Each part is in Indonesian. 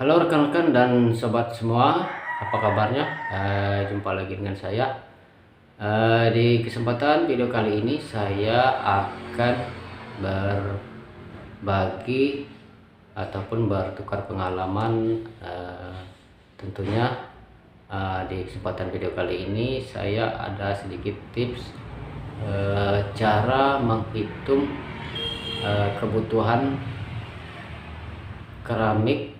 Halo rekan-rekan dan sobat semua, apa kabarnya? Jumpa lagi dengan saya. Di kesempatan video kali ini saya akan berbagi ataupun bertukar pengalaman. Tentunya di kesempatan video kali ini saya ada sedikit tips cara menghitung kebutuhan keramik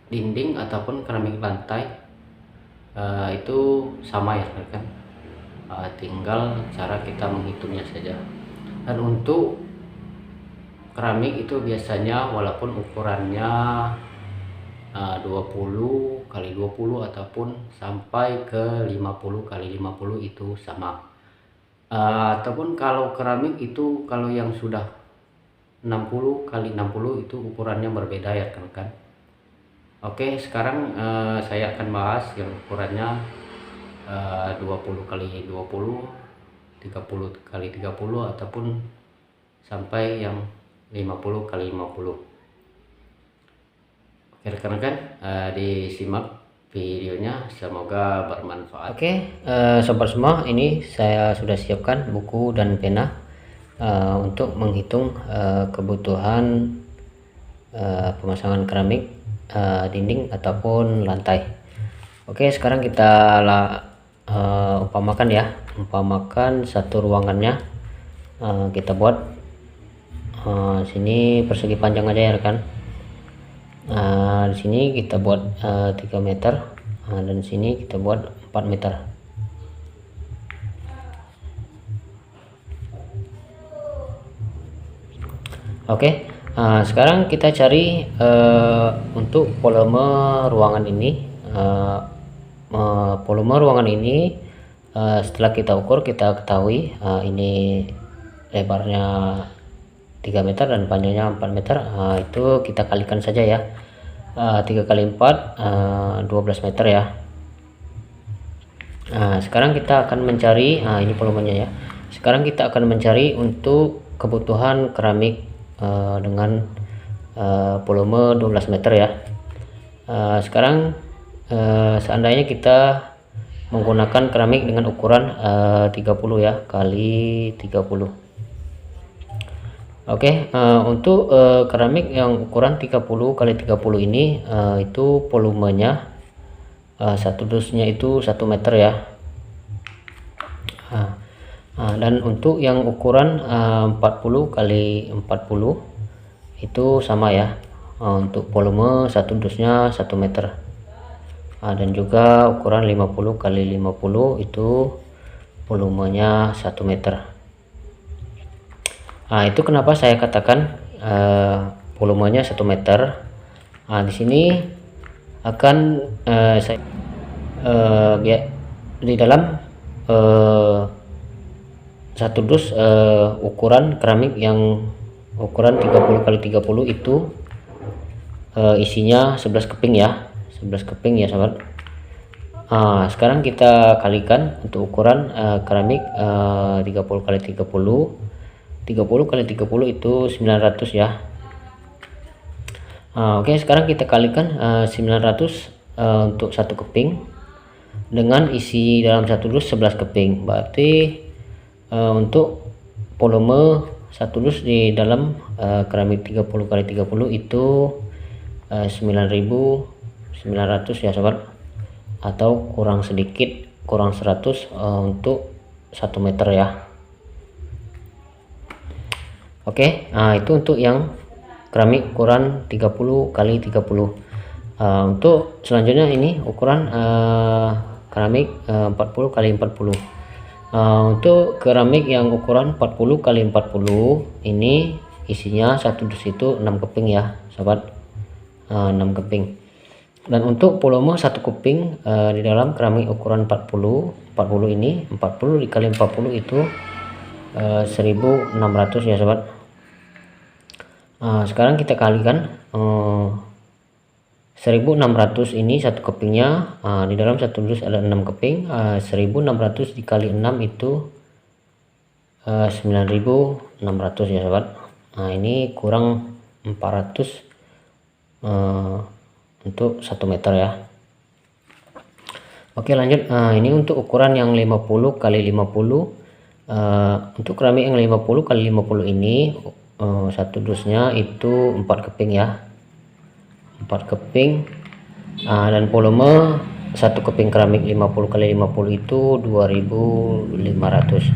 dinding ataupun keramik lantai. Itu sama ya kan, tinggal cara kita menghitungnya saja. Dan untuk keramik itu biasanya walaupun ukurannya 20 kali 20 ataupun sampai ke 50 kali 50 itu sama. Ataupun kalau keramik itu kalau yang sudah 60 kali 60 itu ukurannya berbeda ya kan. Oke, sekarang saya akan bahas yang ukurannya 20 kali 20, 30 kali 30 ataupun sampai yang 50 kali 50. Oke rekan-rekan, disimak videonya, semoga bermanfaat. Oke, sobat semua, ini saya sudah siapkan buku dan pena untuk menghitung kebutuhan pemasangan keramik dinding ataupun lantai. Oke, sekarang kita umpamakan ya, satu ruangannya kita buat sini persegi panjang aja ya kan. Di sini kita buat 3 meter, dan sini kita buat 4 meter. Oke, sekarang kita cari untuk volume ruangan ini. Volume ruangan ini setelah kita ukur, kita ketahui ini lebarnya 3 meter dan panjangnya 4 meter. Itu kita kalikan saja ya, 3 kali 4 12 meter ya. Sekarang kita akan mencari ini volumenya ya. Sekarang kita akan mencari untuk kebutuhan keramik dengan volume 12 meter ya. Sekarang seandainya kita menggunakan keramik dengan ukuran 30 ya kali 30. Oke, untuk keramik yang ukuran 30 kali 30 ini itu volumenya satu dusnya itu 1 meter ya. Dan untuk yang ukuran 40 kali 40 itu sama ya, untuk volume satu dusnya 1 meter. Dan juga ukuran 50 kali 50 itu volumenya 1 meter. Itu kenapa saya katakan volumenya 1 meter. Di sini akan saya di dalam satu dus ukuran keramik yang ukuran 30 kali 30 itu isinya 11 keping ya, 11 keping ya sahabat. Sekarang kita kalikan untuk ukuran keramik 30 kali 30 kali 30 itu 900 ya. Oke, sekarang kita kalikan 900 untuk satu keping dengan isi dalam satu dus 11 keping, berarti untuk volume satu dus di dalam keramik 30 kali 30 itu 9.900 ya sobat, atau kurang sedikit, kurang 100 untuk 1 meter ya. Oke, itu untuk yang keramik ukuran 30 kali 30. Untuk selanjutnya ini ukuran keramik 40 kali 40. Untuk keramik yang ukuran 40 kali 40 ini isinya satu dus itu 6 keping ya sobat, 6 keping. Dan untuk volume satu keping di dalam keramik ukuran 40 ini 40 dikali 40 itu 1.600 ya sobat. Sekarang kita kalikan 1.600 ini satu kepingnya, di dalam satu dus ada 6 keping, 1.600 dikali 6 itu 9.600 ya sobat. Ini kurang 400 untuk 1 meter ya. Oke, lanjut. Ini untuk ukuran yang 50 kali 50. Untuk keramik yang 50 kali 50 ini satu dusnya itu 4 keping ya, 4 keping. Dan volume satu keping keramik 50 kali 50 itu 2500.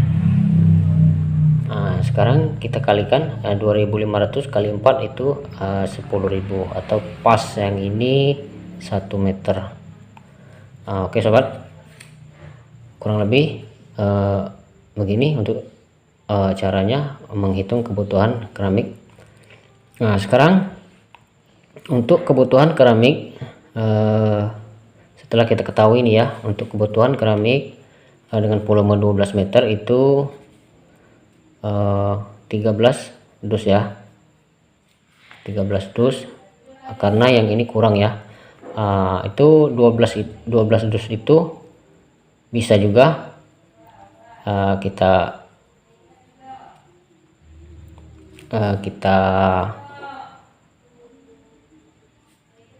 Sekarang kita kalikan 2500 kali 4 itu 10.000, atau pas yang ini 1 meter. Oke sobat, kurang lebih begini untuk caranya menghitung kebutuhan keramik. Sekarang untuk kebutuhan keramik, setelah kita ketahui ini ya, untuk kebutuhan keramik dengan volume 12 meter itu 13 dus ya, 13 dus, karena yang ini kurang ya. Itu 12 dus itu bisa juga kita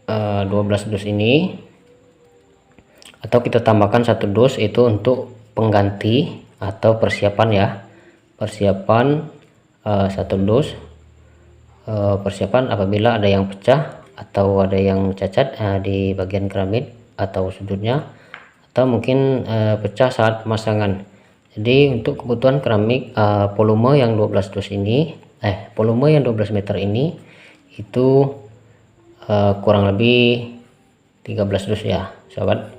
12 dus ini, atau kita tambahkan 1 dus itu untuk pengganti atau persiapan ya, persiapan 1 dus, persiapan apabila ada yang pecah atau ada yang cacat di bagian keramik atau sudutnya, atau mungkin pecah saat pemasangan. Jadi untuk kebutuhan keramik volume yang 12 dus ini, volume yang 12 meter ini itu kurang lebih 13 dus ya sobat.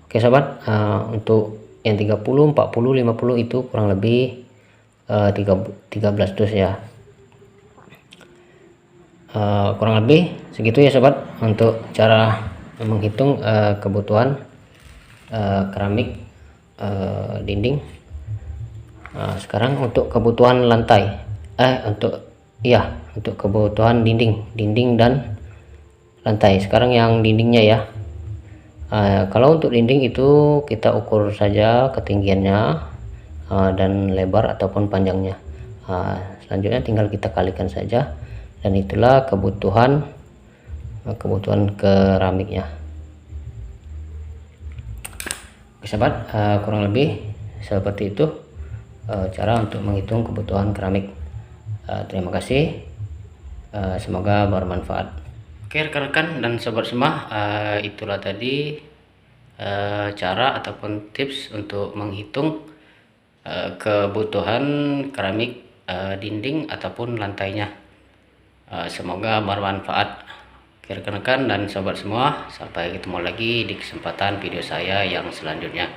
Oke sobat, untuk yang 30, 40, 50 itu kurang lebih 13 dus ya. Kurang lebih segitu ya sobat untuk cara menghitung kebutuhan keramik dinding. Sekarang untuk kebutuhan lantai, untuk kebutuhan dinding dan lantai. Sekarang yang dindingnya ya. Kalau untuk dinding itu kita ukur saja ketinggiannya dan lebar ataupun panjangnya. Selanjutnya tinggal kita kalikan saja, dan itulah kebutuhan keramiknya. Oke sobat, kurang lebih seperti itu cara untuk menghitung kebutuhan keramik. Terima kasih, semoga bermanfaat. Oke rekan-rekan dan sobat semua, itulah tadi cara ataupun tips untuk menghitung kebutuhan keramik dinding ataupun lantainya. Semoga bermanfaat. Oke rekan-rekan dan sobat semua, sampai ketemu lagi di kesempatan video saya yang selanjutnya.